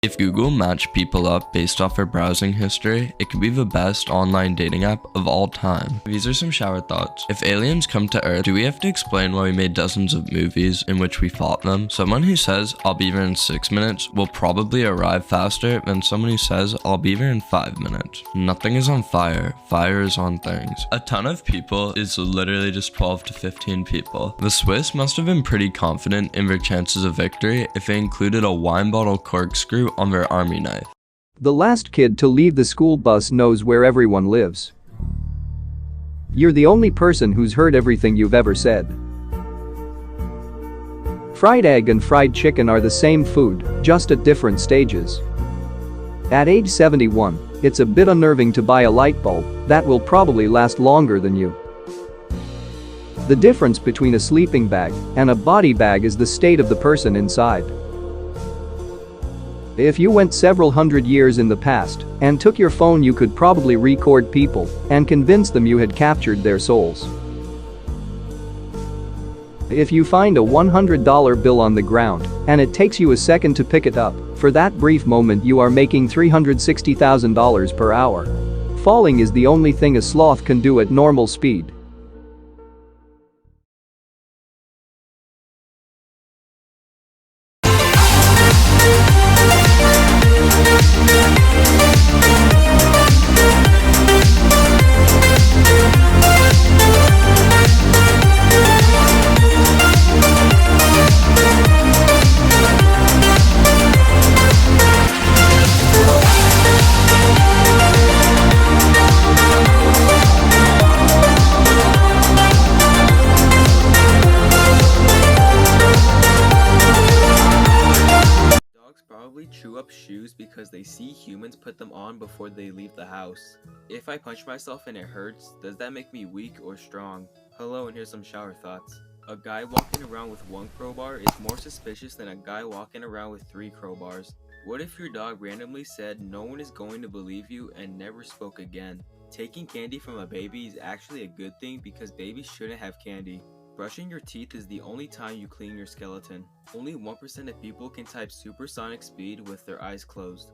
If Google matched people up based off their browsing history, it could be the best online dating app of all time. These are some shower thoughts. If aliens come to Earth, do we have to explain why we made dozens of movies in which we fought them? Someone who says, "I'll be there in 6 minutes," will probably arrive faster than someone who says, "I'll be there in 5 minutes. Nothing is on fire. Fire is on things. A ton of people is literally just 12 to 15 people. The Swiss must have been pretty confident in their chances of victory if they included a wine bottle corkscrew on their army knife. The last kid to leave the school bus knows where everyone lives. You're the only person who's heard everything you've ever said. Fried egg and fried chicken are the same food, just at different stages. At age 71, it's a bit unnerving to buy a light bulb that will probably last longer than you. The difference between a sleeping bag and a body bag is the state of the person inside. If you went several hundred years in the past and took your phone, you could probably record people and convince them you had captured their souls. If you find a $100 bill on the ground and it takes you a second to pick it up, for that brief moment you are making $360,000 per hour. Falling is the only thing a sloth can do at normal speed. Probably chew up shoes because they see humans put them on before they leave the house. If I punch myself and it hurts, does that make me weak or strong? Hello, and here's some shower thoughts. A guy walking around with one crowbar is more suspicious than a guy walking around with 3 crowbars. What if your dog randomly said no one is going to believe you and never spoke again? Taking candy from a baby is actually a good thing because babies shouldn't have candy. Brushing your teeth is the only time you clean your skeleton. Only 1% of people can type supersonic speed with their eyes closed.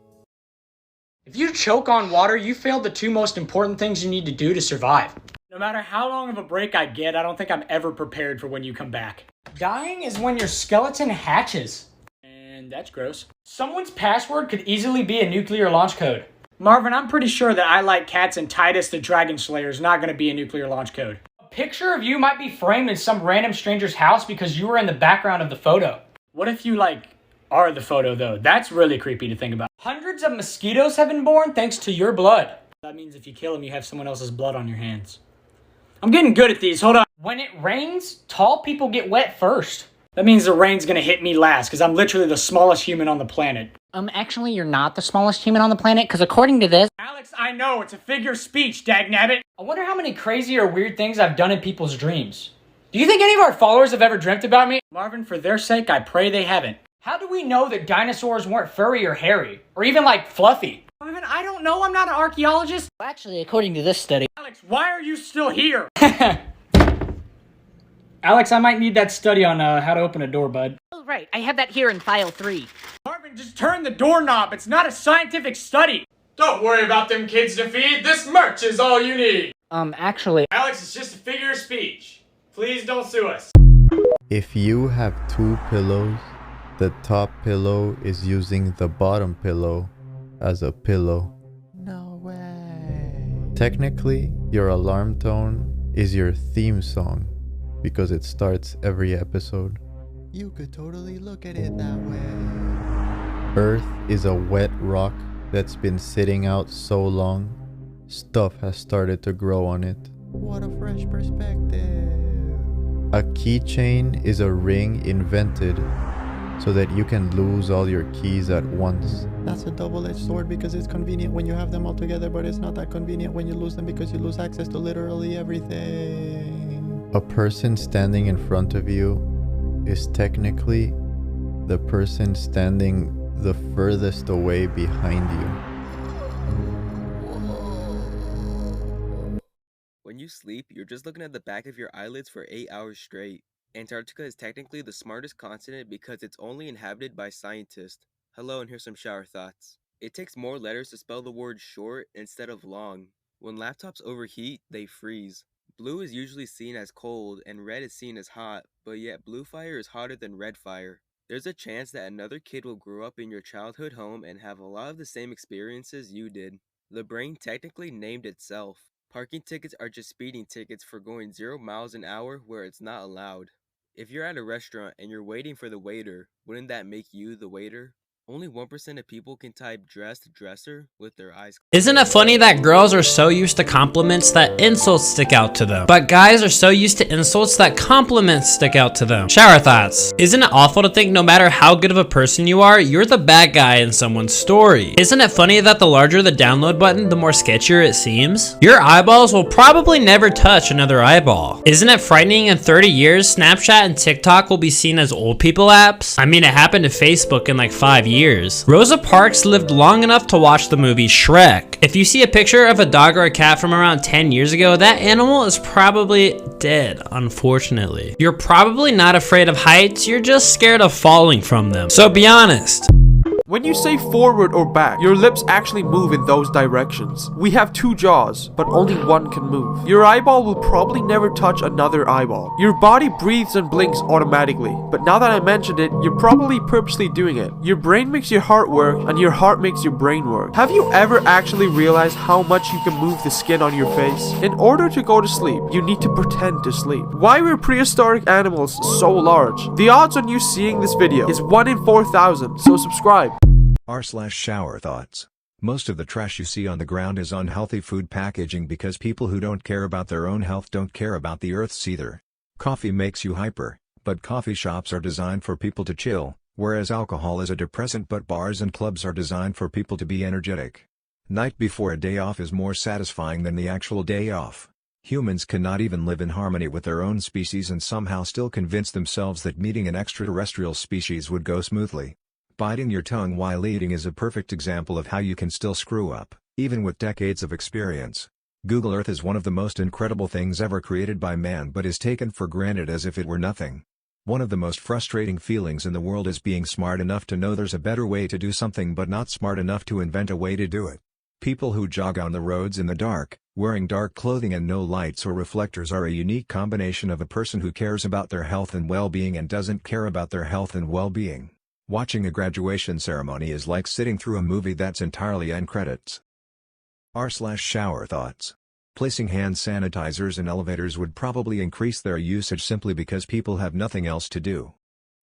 If you choke on water, you failed the 2 most important things you need to do to survive. No matter how long of a break I get, I don't think I'm ever prepared for when you come back. Dying is when your skeleton hatches. And that's gross. Someone's password could easily be a nuclear launch code. Marvin, I'm pretty sure that I like cats and Titus the Dragon Slayer is not going to be a nuclear launch code. Picture of you might be framed in some random stranger's house because you were in the background of the photo. What if you, are the photo, though? That's really creepy to think about. Hundreds of mosquitoes have been born thanks to your blood. That means if you kill them, you have someone else's blood on your hands. I'm getting good at these. Hold on. When it rains, tall people get wet first. That means the rain's gonna hit me last because I'm literally the smallest human on the planet. Actually, you're not the smallest human on the planet, because according to this... Alex, I know, it's a figure of speech, dagnabbit. I wonder how many crazy or weird things I've done in people's dreams. Do you think any of our followers have ever dreamt about me? Marvin, for their sake, I pray they haven't. How do we know that dinosaurs weren't furry or hairy? Or even, fluffy? Marvin, I don't know, I'm not an archaeologist. Actually, according to this study... Alex, why are you still here? Alex, I might need that study on how to open a door, bud. Oh, right, I have that here in file 3. Marvin, just turn the doorknob. It's not a scientific study. Don't worry about them kids to feed. This merch is all you need. Actually... Alex, it's just a figure of speech. Please don't sue us. If you have 2 pillows, the top pillow is using the bottom pillow as a pillow. No way. Technically, your alarm tone is your theme song because it starts every episode. You could totally look at it that way. Earth is a wet rock that's been sitting out so long, stuff has started to grow on it. What a fresh perspective. A keychain is a ring invented so that you can lose all your keys at once. That's a double-edged sword because it's convenient when you have them all together, but it's not that convenient when you lose them because you lose access to literally everything. A person standing in front of you is technically the person standing the furthest away behind you. When you sleep, you're just looking at the back of your eyelids for 8 hours straight. Antarctica is technically the smartest continent because it's only inhabited by scientists. Hello, and here's some shower thoughts. It takes more letters to spell the word short instead of long. When laptops overheat, they freeze. Blue is usually seen as cold and red is seen as hot, but yet blue fire is hotter than red fire. There's a chance that another kid will grow up in your childhood home and have a lot of the same experiences you did. The brain technically named itself. Parking tickets are just speeding tickets for going 0 miles an hour where it's not allowed. If you're at a restaurant and you're waiting for the waiter, wouldn't that make you the waiter? Only 1% of people can type dressed dresser with their eyes closed. Isn't it funny that girls are so used to compliments that insults stick out to them, but guys are so used to insults that compliments stick out to them? Shower thoughts. Isn't it awful to think no matter how good of a person you are, you're the bad guy in someone's story? Isn't it funny that the larger the download button, the more sketchier it seems? Your eyeballs will probably never touch another eyeball. Isn't it frightening in 30 years, Snapchat and TikTok will be seen as old people apps? I mean, it happened to Facebook in like 5 years. Rosa Parks lived long enough to watch the movie Shrek. If you see a picture of a dog or a cat from around 10 years ago, that animal is probably dead, unfortunately. You're probably not afraid of heights, you're just scared of falling from them. So be honest. When you say forward or back, your lips actually move in those directions. We have 2 jaws, but only one can move. Your eyeball will probably never touch another eyeball. Your body breathes and blinks automatically, but now that I mentioned it, you're probably purposely doing it. Your brain makes your heart work, and your heart makes your brain work. Have you ever actually realized how much you can move the skin on your face? In order to go to sleep, you need to pretend to sleep. Why were prehistoric animals so large? The odds on you seeing this video is 1 in 4,000, so subscribe. r/shower thoughts. Most of the trash you see on the ground is unhealthy food packaging because people who don't care about their own health don't care about the Earth's either. Coffee makes you hyper, but coffee shops are designed for people to chill, whereas alcohol is a depressant, but bars and clubs are designed for people to be energetic. Night before a day off is more satisfying than the actual day off. Humans cannot even live in harmony with their own species and somehow still convince themselves that meeting an extraterrestrial species would go smoothly. Biting your tongue while eating is a perfect example of how you can still screw up, even with decades of experience. Google Earth is one of the most incredible things ever created by man, but is taken for granted as if it were nothing. One of the most frustrating feelings in the world is being smart enough to know there's a better way to do something but not smart enough to invent a way to do it. People who jog on the roads in the dark, wearing dark clothing and no lights or reflectors are a unique combination of a person who cares about their health and well-being and doesn't care about their health and well-being. Watching a graduation ceremony is like sitting through a movie that's entirely end credits. r/shower thoughts. Placing hand sanitizers in elevators would probably increase their usage simply because people have nothing else to do.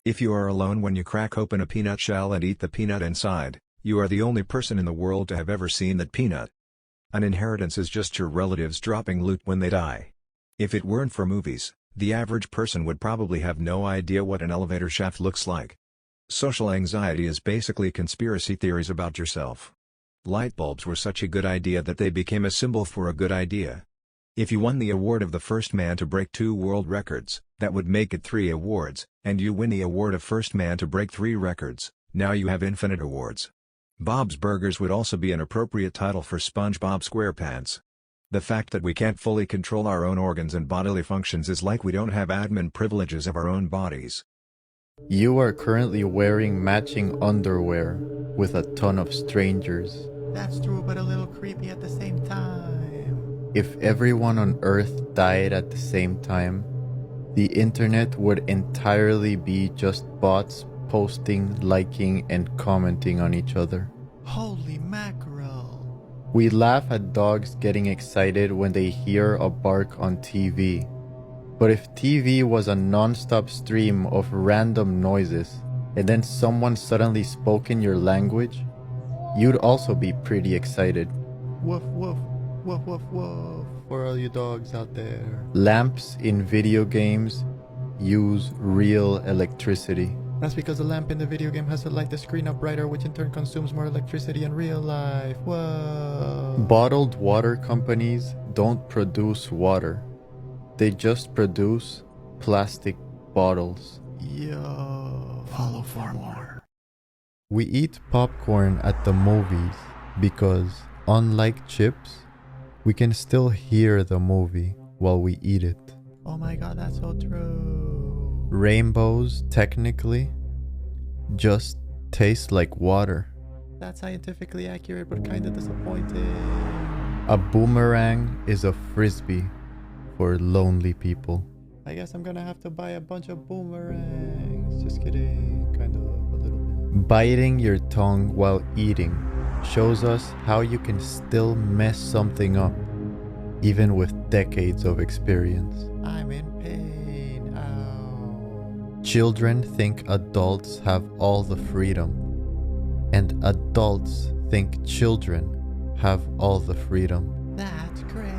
If you are alone when you crack open a peanut shell and eat the peanut inside, you are the only person in the world to have ever seen that peanut. An inheritance is just your relatives dropping loot when they die. If it weren't for movies, the average person would probably have no idea what an elevator shaft looks like. Social anxiety is basically conspiracy theories about yourself. Light bulbs were such a good idea that they became a symbol for a good idea. If you won the award of the first man to break 2 world records, that would make it 3 awards, and you win the award of first man to break 3 records, now you have infinite awards. Bob's Burgers would also be an appropriate title for SpongeBob SquarePants. The fact that we can't fully control our own organs and bodily functions is like we don't have admin privileges of our own bodies. You are currently wearing matching underwear with a ton of strangers. That's true, but a little creepy at the same time. If everyone on Earth died at the same time, the internet would entirely be just bots posting, liking, and commenting on each other. Holy mackerel. We laugh at dogs getting excited when they hear a bark on TV. But if TV was a non-stop stream of random noises, and then someone suddenly spoke in your language, you'd also be pretty excited. Woof woof, woof woof woof, for all you dogs out there. Lamps in video games use real electricity. That's because the lamp in the video game has to light the screen up brighter, which in turn consumes more electricity in real life. Whoa. Bottled water companies don't produce water. They just produce plastic bottles. Yo. Follow for more. We eat popcorn at the movies because, unlike chips, we can still hear the movie while we eat it. Oh my god, that's so true. Rainbows, technically, just Tastes like water. That's scientifically accurate, but kinda disappointing. A boomerang is a frisbee for lonely people. I guess I'm gonna have to buy a bunch of boomerangs. Just kidding, kind of a little bit. Biting your tongue while eating shows us how you can still mess something up, even with decades of experience. I'm in pain, ow. Children think adults have all the freedom, and adults think children have all the freedom. That's crazy.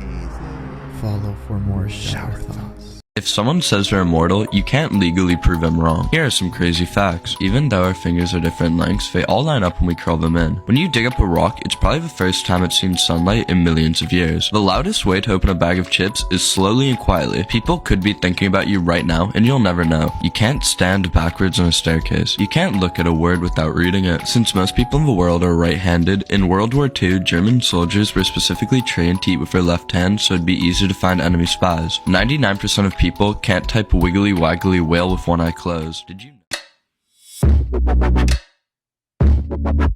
Follow for more shower thoughts. If someone says they're immortal, you can't legally prove them wrong. Here are some crazy facts. Even though our fingers are different lengths, they all line up when we curl them in. When you dig up a rock, it's probably the first time it's seen sunlight in millions of years. The loudest way to open a bag of chips is slowly and quietly. People could be thinking about you right now, and you'll never know. You can't stand backwards on a staircase. You can't look at a word without reading it. Since most people in the world are right-handed, in World War II, German soldiers were specifically trained to eat with their left hand so it'd be easier to find enemy spies. 99% of people can't type wiggly waggly whale with one eye closed. Did you know?